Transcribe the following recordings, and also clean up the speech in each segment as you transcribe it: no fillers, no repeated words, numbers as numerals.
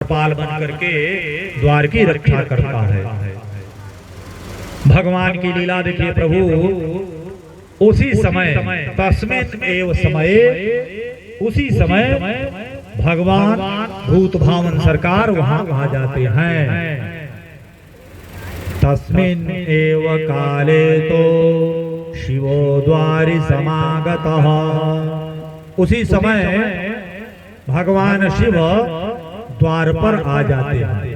द्वारपाल बन करके द्वार की रक्षा करता है। भगवान की लीला देखिए प्रभु। उसी समय तस्मिन् एव समये, उसी समय भगवान भूत भावन सरकार वहां आ जाते हैं। तस्मिन् एव काले तो शिवो द्वारि समागतः। उसी समय भगवान शिव द्वार पर आ जाते हैं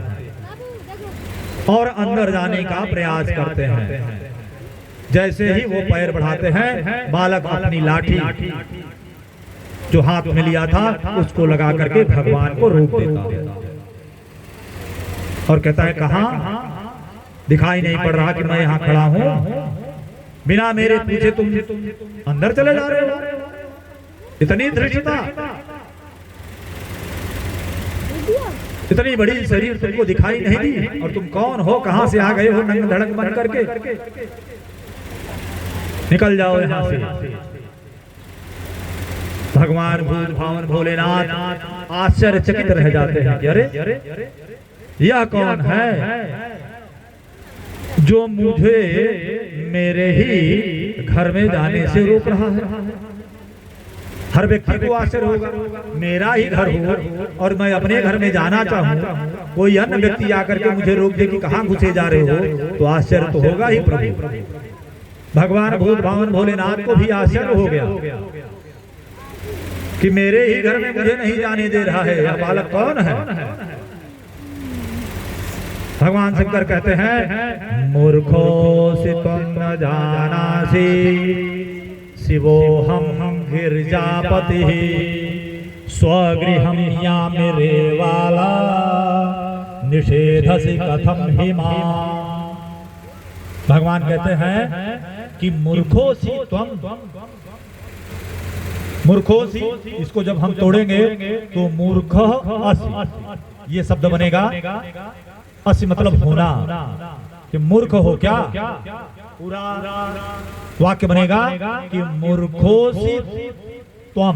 और अंदर जाने का प्रयास करते हैं। जैसे ही वो पैर बढ़ाते हैं, बालक अपनी लाठी जो हाथ में लिया था उसको लगा करके भगवान को रोक देता है और कहता है, कहां दिखाई नहीं पड़ रहा कि मैं यहाँ खड़ा हूं? बिना मेरे पूछे तुम अंदर चले जा रहे हो? इतनी धृष्टता, इतनी बड़ी शरीर तुमको दिखाई नहीं दी और तुम कौन हो, कहां से आ गए हो नंग धड़क बन करके? निकल जाओ यहां से। भगवान भूत भावन भोलेनाथ आश्चर्यचकित रह जाते हैं कि अरे यह कौन है जो मुझे मेरे ही घर में जाने से रोक रहा है? हर व्यक्ति को आश्चर्य होगा, मेरा ही घर हो और मैं अपने घर में जाना चाहूं, कोई अन्य व्यक्ति आकर के मुझे रोक दे कि कहां घुसे जा रहे हो, तो आश्चर्य तो होगा ही प्रभु। भगवान भूत भावन भोलेनाथ को भी आश्चर्य हो गया कि मेरे ही घर में मुझे नहीं जाने दे रहा है, यह बालक कौन है? भगवान शंकर कहते हैं, मूर्खो से तुम न जानासी शिवोऽहं गिरिजापति स्वगृहं यामिरे वाला निषेधसि कथम हिमा। भगवान कहते हैं कि मूर्खोसी त्वं, मूर्खोसी, इसको जब हम तोड़ेंगे तो मूर्ख असि, ये शब्द बनेगा। असि मतलब होना, कि मूर्ख हो क्या? पूरा वाक्य बनेगा कि मूर्खोसी त्वं,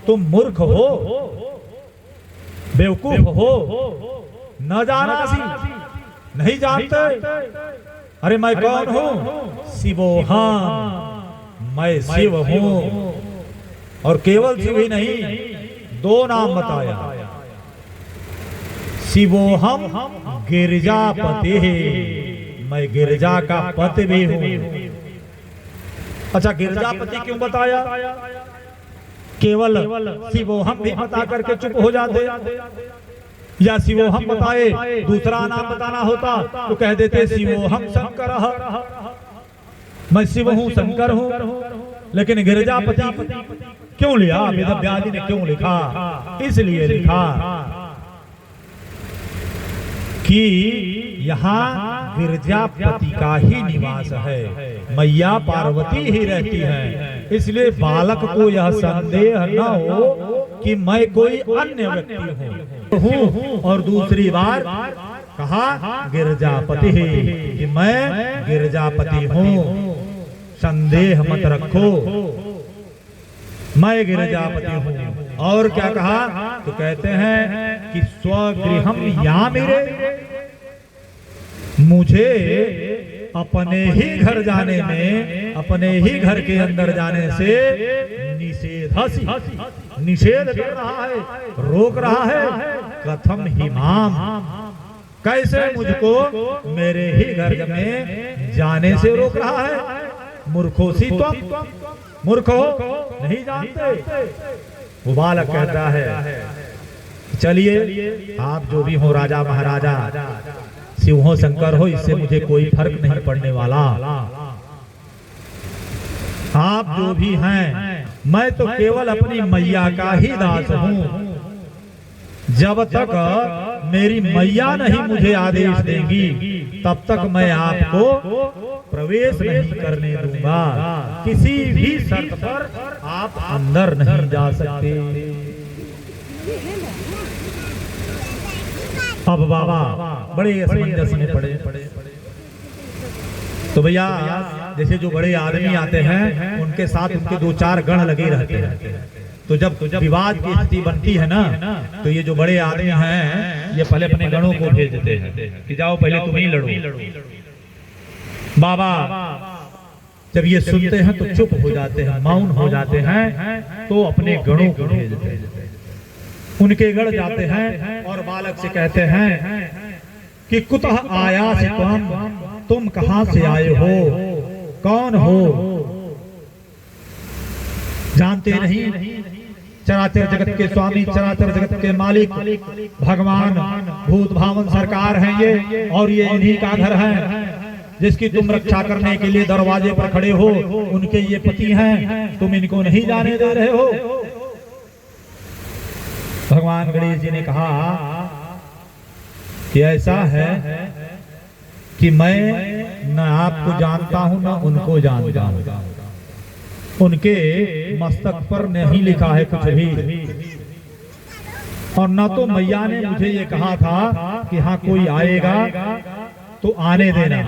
तुम मूर्ख हो, बेवकूफ हो, न जानासी, नहीं जानते। अरे मैं कौन हूं? शिवोऽहं, मैं शिव हूं। और केवल शिव ही नहीं, दो नाम बताया, शिवोऽहं गिरिजापति, मैं गिरिजा का पति भी हूं। अच्छा, गिरिजापति क्यों बताया? केवल शिवोऽहं भी बता करके चुप हो जाते, या शिवोऽहं बताए दूसरा नाम बताना होता तो कह देते शिवोऽहं शंकरः, मैं शिव हूं, शंकर हूं। लेकिन गिरिजापति क्यों लिया? वेदव्यास ने क्यों लिखा? इसलिए लिखा कि यहाँ गिरिजापति का ही निवास है, मैया पार्वती ही रहती है। इसलिए बालक को यह संदेह न हो कि मैं कोई अन्य व्यक्ति हूँ। और दूसरी बार कहा गिरिजापति, कि मैं गिरिजापति हूँ, संदेह मत रखो, मैं गिरिजापति हूँ। और क्या कहा? तो कहते हैं कि स्वगृहं यामिरे, मुझे अपने ही घर जाने में, अपने ही घर के अंदर जाने से निषेधसि, निषेध कर रहा है, रोक रहा है। कथम हिमाम, कैसे मुझको मेरे ही घर में जाने से रोक रहा है? मूर्खोसी त्वं, मूर्ख हो, नहीं जानते। वो बालक कहता है, चलिए आप जो भी हो, राजा महाराजा, शिव हो शंकर हो, इससे मुझे कोई फर्क नहीं पड़ने वाला। आप जो भी हैं, मैं तो केवल अपनी मैया का ही दास हूं। जब तक मेरी मैया नहीं मुझे आदेश देंगी, तब तक मैं आपको प्रवेश नहीं करने दूंगा। किसी भी शर्त पर आप अंदर नहीं जा सकते। अब बाबा बड़े असमंजस में पड़े। तो भैया जैसे जो बड़े आदमी आते हैं, उनके साथ उनके दो चार गण लगे रहते हैं। तो जब विवाद की स्थिति बनती है ना, तो ये जो बड़े आदमी हैं ये पहले अपने गणों को भेज देते हैं कि जाओ पहले तुम ही लड़ो। बाबा जब ये सुनते हैं तो चुप हो जाते हैं, मौन हो जाते हैं, तो अपने गणों को भेज देते हैं। उनके गढ़ जाते हैं और बालक से कहते हैं कि कुतः आया से तुम कहां से आए हो, कौन हो, जानते नहीं? चराचर जगत के स्वामी, चराचर जगत के मालिक भगवान भूत भावन सरकार हैं ये, और ये इन्हीं का घर है जिसकी तुम रक्षा करने के लिए दरवाजे पर खड़े हो। उनके ये पति हैं, तुम इनको नहीं जाने दे रहे हो। भगवान गणेश जी ने कहा कि ऐसा है कि मैं न आपको जानता हूं न उनको जानता हूं। उनके मस्तक पर नहीं लिखा है कुछ भी, और न तो मैया ने मुझे ये कहा था कि हाँ कोई आएगा तो आने देना।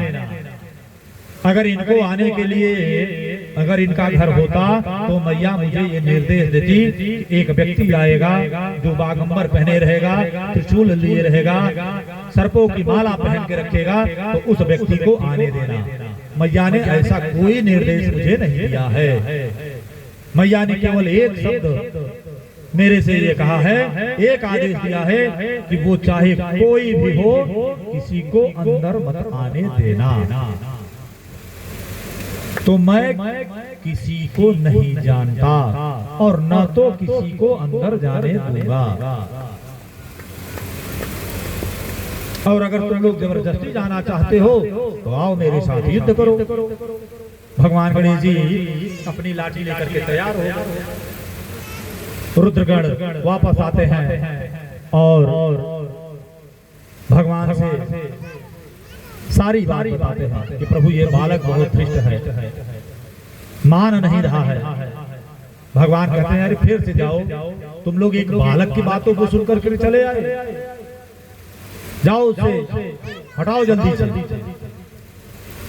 अगर इनको आने के लिए अगर इनका घर होता तो मैया मुझे ये निर्देश देती, एक व्यक्ति आएगा जो बागंबर पहने रहेगा, त्रिशूल लिए रहेगा, सर्पों की माला पहन के रखेगा, तो उस व्यक्ति को आने देना। मैया ने ऐसा कोई निर्देश मुझे नहीं दिया है। मैया ने केवल एक शब्द मेरे से ये कहा है, एक आदेश दिया है कि वो चाहे कोई भी हो किसी को अंदर मत आने देना। तो मैं किसी को नहीं जानता और न तो किसी को अंदर जाने दूंगा। और अगर तुम लोग जबरदस्ती जाना चाहते हो तो आओ मेरे साथ युद्ध करो। भगवान गणेश जी अपनी लाठी लेकर के तैयार हो गए। रुद्रगण वापस आते हैं और भगवान से सारी बात बताते हैं कि प्रभु ये बालक बहुत धृष्ट है, मान नहीं रहा है। भगवान कहते हैं अरे फिर से जाओ, तुम लोग एक बालक की बातों को सुनकर के चले आए, जाओ उसे हटाओ जल्दी से।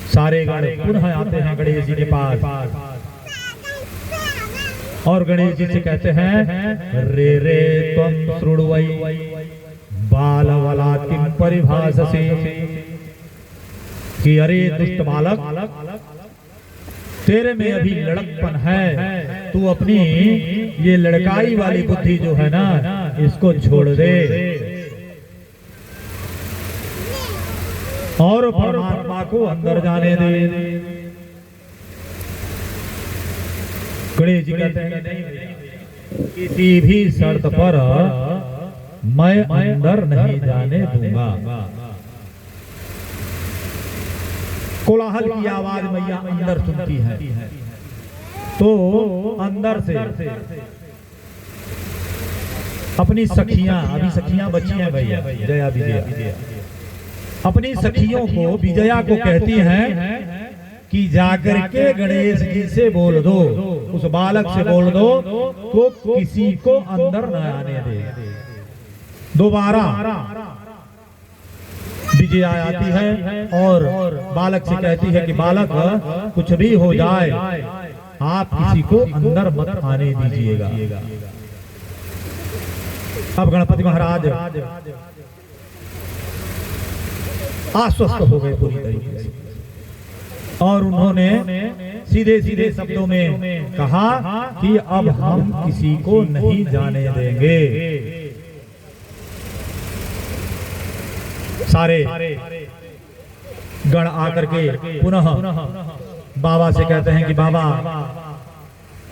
सारे गण पुनः आते हैं गणेश जी के पास और गणेश जी से कहते हैं रे रे त्वं श्रुण्वै बालवला किं परिभाषसे, कि अरे दुष्ट बालक तेरे में अभी लड़कपन है, तू अपनी ये लड़काई वाली बुद्धि जो है ना इसको छोड़ दे और परमात्मा को अंदर जाने दे। गणेश जी कहते हैं नहीं, किसी भी शर्त पर मैं अंदर नहीं जाने दूंगा। कोलाहल की आवाज मैया अंदर सुनती है तो अंदर से अपनी सखियां, अभी सखियां बची हैं भैया, जया विजया, अपनी सखियों को विजया को कहती हैं कि जाकर के गणेश जी से बोल दो, उस बालक से बोल दो तो किसी को अंदर न आने दे। दोबारा विजया आती है और बालक से कहती है कि बालक कुछ भी हो जाए आप किसी को अंदर मत आने दीजिएगा। अब गणपति महाराज आश्वस्त हो गए पूरी तरीके से और उन्होंने सीधे सीधे शब्दों में कहा कि अब हम किसी को नहीं जाने देंगे। सारे गण आकर के पुनः बाबा से कहते हैं कि बाबा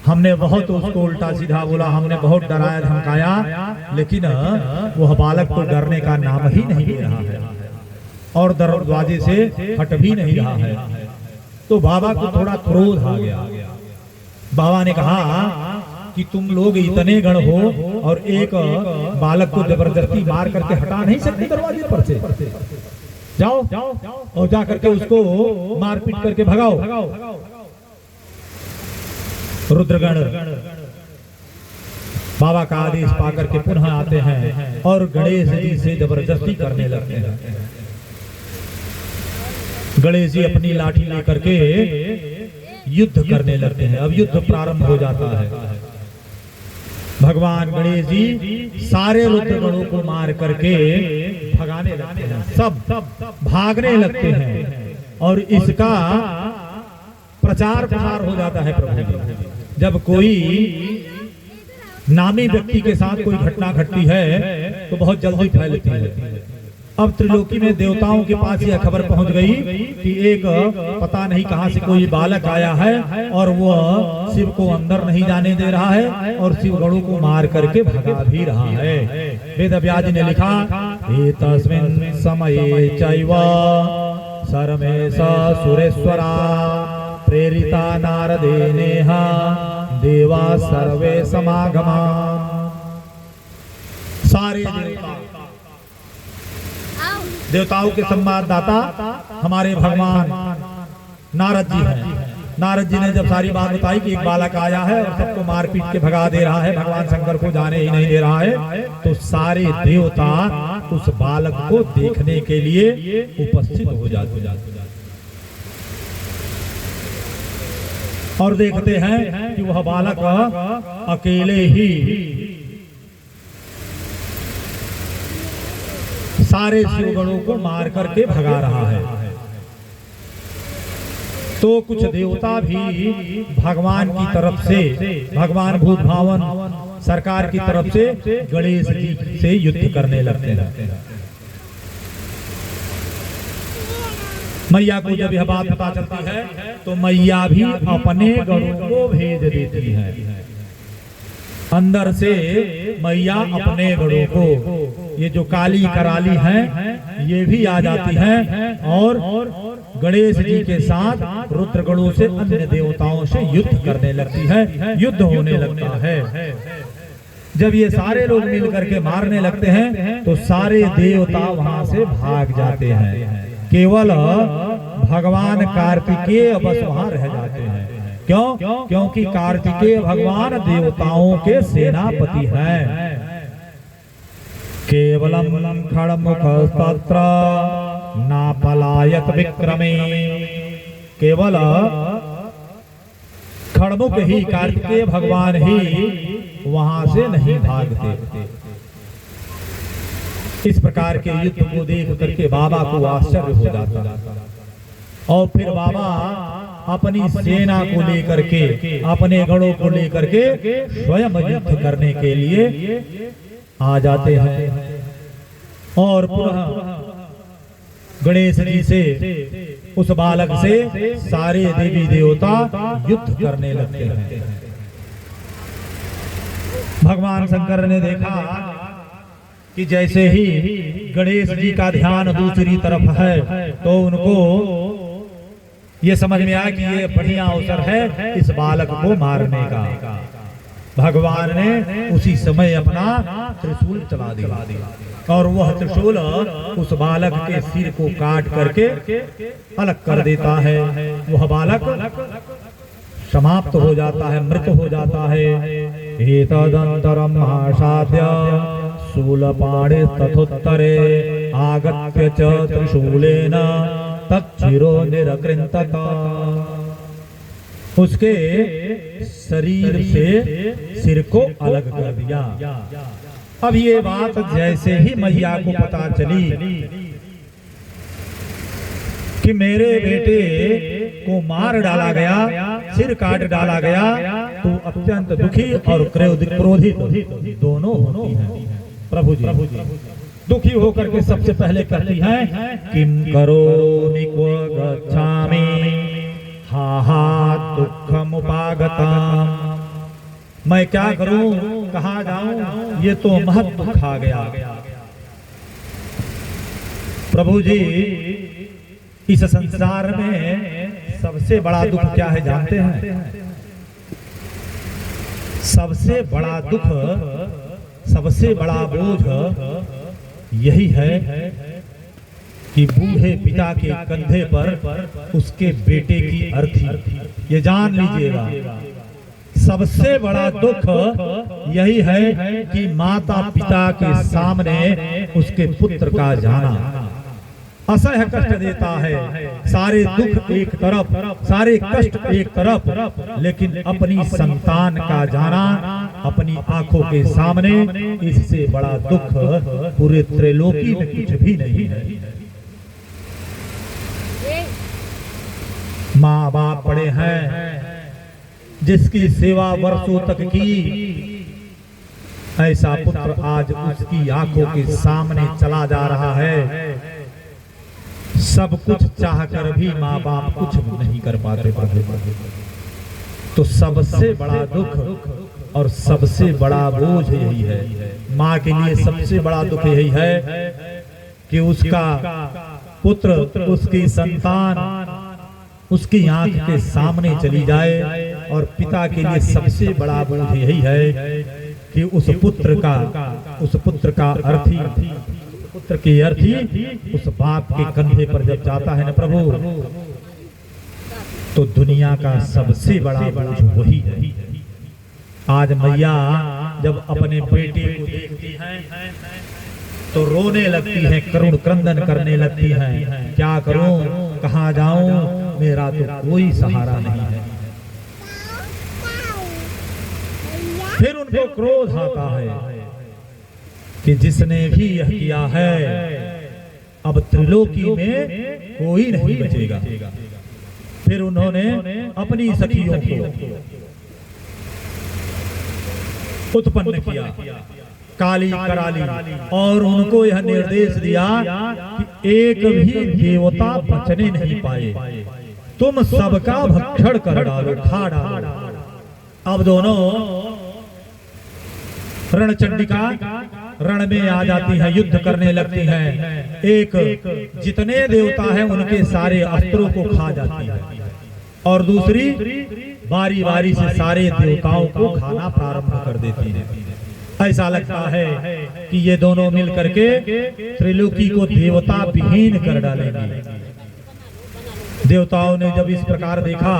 हमने बहुत उसको उल्टा सीधा बोला, हमने बहुत डराया धमकाया, लेकिन वह बालक तो डरने का नाम ही नहीं ले रहा है और दरवाजे से हट भी नहीं रहा है। तो बाबा को थोड़ा क्रोध आ गया। बाबा ने कहा कि तुम लोग इतने गण हो और एक बालक को जबरदस्ती मार करके हटा नहीं सकते दरवाजे पर से, जाओ और जा करके उसको मारपीट करके भगाओ। रुद्रगण बाबा का आदेश पाकर के पुनः आते हैं और गणेश जी से जबरदस्ती करने लगते हैं। गणेश जी अपनी लाठी लेकर के युद्ध करने लगते हैं। अब युद्ध प्रारंभ हो जाता है। भगवान गणेश जी सारे रुद्रगणों को मार करके भगाने लगते हैं, सब भागने लगते हैं और इसका प्रचार प्रसार हो जाता है प्रभु जी। जब कोई नामी व्यक्ति के साथ कोई घटना घटती है तो बहुत जल्दी फैलती है। अब त्रिलोकी में देवताओं के पास यह खबर पहुंच गई कि एक पता नहीं कहां से कोई बालक आया है और वह शिव को अंदर नहीं जाने दे रहा है और शिव गणों को मार करके भगा भी रहा है। वेद व्यास जी ने लिखा, एतस्मिन् समये चैव सर्वेश सुरेश्वरा प्रेरिता नारदेनेह देवा सर्वे समागमा। सारे देवताओं के संवाददाता हमारे भगवान नारद जी हैं। नारद जी ने जब सारी बात बताई कि एक बालक आया है और सबको मार पीट के भगा दे रहा है, भगवान शंकर को जाने ही नहीं दे रहा है, तो सारे देवता उस बालक को देखने के लिए उपस्थित हो जाते और देखते हैं कि वह बालक अकेले ही सारे शिवगणों को मार करके भगा रहा है। तो कुछ देवता भी भगवान की तरफ से, भगवान भूत भावन सरकार की तरफ से गणेश जी से युद्ध करने लगते हैं। मैया को जब यह बात पता चलती है तो मैया भी अपने गणों को भेज देती है। अंदर से मैया अपने गणों को, ये जो काली कराली हैं ये भी आ जाती हैं और गणेश जी के साथ रुद्रगणों से अन्य देवताओं से युद्ध करने लगती है, युद्ध होने लगता है। जब ये सारे लोग मिल करके मारने लगते हैं तो सारे देवता वहां से भाग जाते हैं, केवल भगवान कार्तिकेय बस वहां रह जाते हैं। क्यों? क्योंकि कार्तिकेय भगवान देवताओं के सेनापति हैं। केवलम खड़मुख तत्र ना पलायत विक्रमे, केवल खड़मुख ही कार्तिकेय भगवान ही वहां से नहीं भागते। इस प्रकार के युद्ध को देख करके बाबा को आश्चर्य हो जाता और फिर बाबा अपनी सेना को लेकर के, अपने गणों को लेकर के स्वयं युद्ध करने के लिए आ जाते हैं और पुनः गणेश जी से, उस बालक से सारे देवी देवता युद्ध करने लगते हैं। भगवान शंकर ने देखा कि जैसे ही गणेश जी का ध्यान दूसरी तरफ है तो उनको ये समझ में आया कि ये बढ़िया अवसर है इस बालक को मारने का। भगवान ने उसी समय अपना त्रिशूल चला दिया और वह त्रिशूल उस बालक के सिर को काट करके अलग कर देता है। वह बालक समाप्त हो जाता है, मृत हो जाता है। एतदंतरम आसाद्य शूलपाणे तथोत्तरे आगत्य च त्रिशूलेन तच्छिरो निरकृन्तत। उसके शरीर से सिर को अलग कर दिया। अब ये बात जैसे ही मैया को पता चली कि मेरे बेटे को मार डाला गया, सिर काट डाला गया, तो अत्यंत दुखी और क्रोधित दोनों होती हैं। प्रभु जी दुखी होकर के सबसे पहले कहती हैं, किम करोमि क्व गच्छामि हा हा दुःखमुपागतम्। मैं क्या करूं, कहाँ जाऊं, ये तो महत दुख आ गया। प्रभु जी इस संसार में सबसे बड़ा दुख क्या है जानते हैं? सबसे बड़ा दुख, सबसे बड़ा बोझ यही है कि बूढ़े पिता के कंधे पर उसके बेटे की अर्थी। ये जान लीजिएगा, सबसे बड़ा दुख यही है कि माता पिता के सामने उसके पुत्र का जाना। असह्य कष्ट देता है। सारे दुख एक तरफ, सारे कष्ट एक तरफ, लेकिन अपनी संतान का जाना अपनी आंखों के सामने, इससे बड़ा दुख पूरे त्रैलोकी में कुछ भी नहीं है। माँ बाप पड़े हैं, जिसकी सेवा वर्षों तक की, ऐसा पुत्र आज उसकी आंखों के सामने चला जा रहा है। सब कुछ चाहकर भी माँ बाप कुछ नहीं कर पाते। तो सबसे बड़ा दुख और सबसे बड़ा बोझ यही है। माँ के लिए सबसे बड़ा दुख यही है कि उसका पुत्र, उसकी संतान उसकी आंख के सामने चली जाए, और पिता के लिए सबसे बड़ा बोझ यही है कि उस पुत्र का अर्थी, पुत्र की अर्थी उस बाप के कंधे पर जब जाता है ना प्रभु, तो दुनिया का सबसे बड़ा बोझ वही है। आज मैया जब अपने बेटे को देखती हैं तो रोने लगती हैं, करुण क्रंदन करने लगती हैं। क्या करूं, कहां जाऊं, मेरा तो कोई सहारा नहीं है। फिर उनको क्रोध आता है कि जिसने भी यह किया है, अब त्रिलोकी में कोई नहीं बचेगा। फिर उन्होंने अपनी सखियों को उत्पन्न किया, काली कराली, और उनको यह निर्देश दिया कि एक भी देवता बचने नहीं पाए, तुम सबका भक्षण कर डालो, खा डालो। अब दोनों रणचंडिका रण में आ जाती है, युद्ध करने लगती हैं। एक जितने देवता हैं उनके सारे अस्त्रों को खा जाती है, और दूसरी बारी बारी से सारे देवताओं को खाना प्रारंभ कर देती है। ऐसा लगता है कि ये दोनों मिल करके त्रिलोकी को देवता विहीन कर डालेंगे। देवताओं ने जब इस प्रकार देखा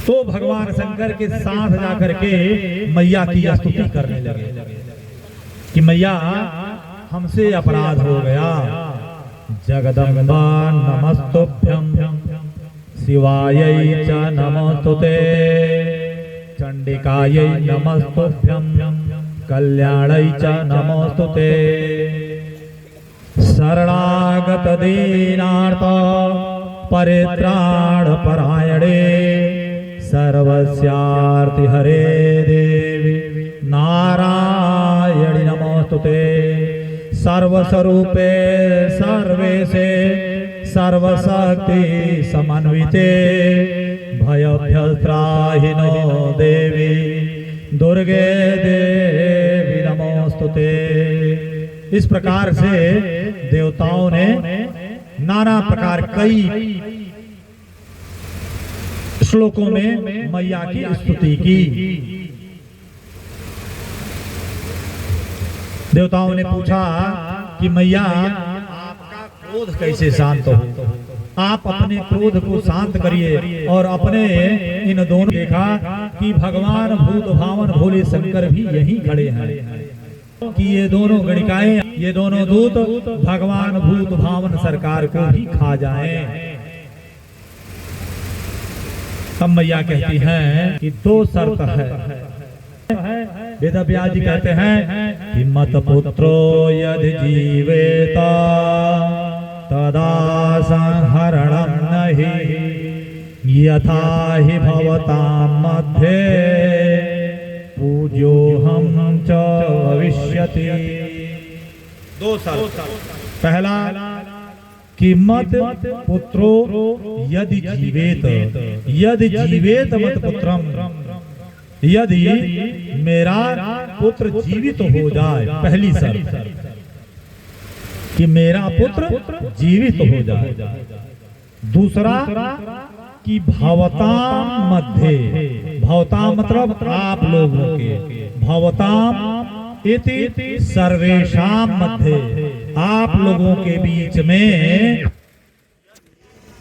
तो भगवान शंकर के साथ जाकर के मैया की स्तुति करने लगे कि मैया हमसे अपराध हो गया, जगदम्बा नमस्तुभ्यं शिवायै च नमोस्तुते चंडिकायै नमस्तुभ्यं कल्याणै च नमोस्तुते शरणागत दीनार्थ परित्राण परायणे सर्वस्यार्ति हरे देवी नारायणि नमोस्तुते सर्वस्वरूपे सर्वेशे सर्वशक्ति समन्विते भयभ्यस्त्राहि नो देवी दुर्गे देवी नमोस्तुते। इस प्रकार से देवताओं ने नाना प्रकार कई श्लोकों में मैया की स्तुति की। देवताओं ने पूछा कि मैया आपका क्रोध कैसे शांत हो, आप अपने क्रोध को शांत करिए। और अपने इन दोनों देखा कि भगवान भूत भावन भोले शंकर भी यहीं खड़े हैं कि ये दोनों गणिकाएं, ये दोनों दूत भगवान भूत भावन सरकार को भी खा जाएं। तब मैया कहती हैं कि दो शर्त है। वेद व्यास जी कहते हैं कि मत पुत्रो यदि जीवेत तदा संहरणं नहि यथा हि भवतां मध्ये पूज्योऽहं च भविष्यति। दो शर्त। पहला कि मत पुत्रो यदि जीवेत, यदि जीवेत मत पुत्रम, यदि मेरा पुत्र जीवित हो जाए, पहली शर्त कि मेरा पुत्र जीवित हो जाए। दूसरा कि भवताम मध्य, भवताम मतलब आप लोगों के, भवताम इति सर्वेषां मध्य, आप लोगों के बीच में